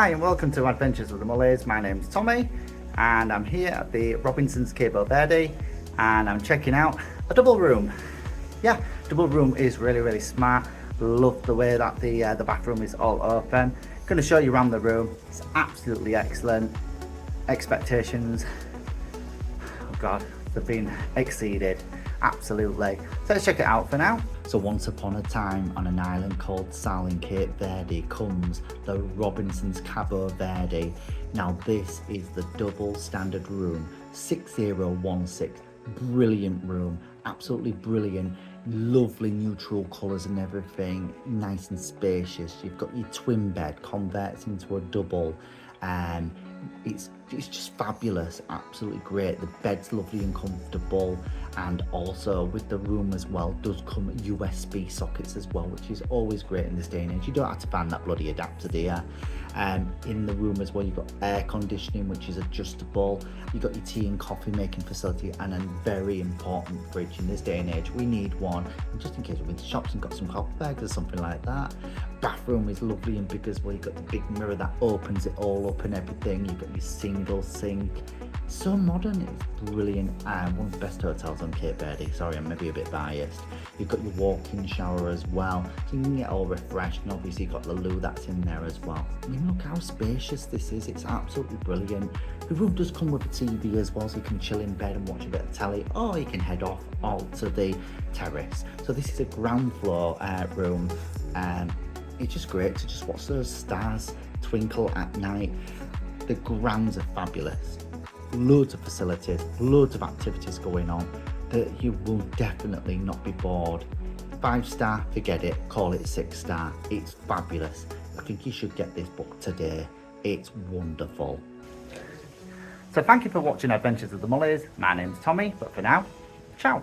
Hi and welcome to Adventures with the Mulleys. My name's Tommy and I'm here at the Robinson's Cabo Verde and I'm checking out a double room. Yeah, double room is really smart. Love the way that the bathroom is all open. Going to show you around the room. It's absolutely excellent. Expectations, oh god, they've been exceeded. Absolutely. So let's check it out for now. So once upon a time on an island called Sal in Cape Verde comes the Robinson's Cabo Verde. Now this is the double standard room, 6016. Brilliant room, absolutely brilliant. Lovely neutral colours and everything, nice and spacious. You've got your twin bed converts into a double. It's just fabulous, absolutely great. The bed's lovely and comfortable, and also with the room as well does come USB sockets as well, which is always great in this day and age. You don't have to find that bloody adapter there. In the room as well, you've got air conditioning, which is adjustable. You've got your tea and coffee making facility, and a very important fridge. In this day and age we need one, and just in case we've been to shops and got some coffee bags or something like that. Bathroom is lovely and big as well. You've got the big mirror that opens it all up and everything. You've got your single sink. So modern, it's brilliant. One of the best hotels on Cape Verde. Sorry, I'm maybe a bit biased. You've got your walk-in shower as well, so you can get all refreshed, and obviously you've got the loo that's in there as well. I mean, look how spacious this is. It's absolutely brilliant. The room does come with a TV as well, so you can chill in bed and watch a bit of telly, or you can head off all to the terrace. So this is a ground floor room. It's just great to just watch those stars twinkle at night. The grounds are fabulous. Loads of facilities, loads of activities going on that you will definitely not be bored. 5-star, forget it, call it 6-star. It's fabulous. I think you should get this book today. It's wonderful. So thank you for watching Adventures of the Mulleys. My name's Tommy, but for now, ciao.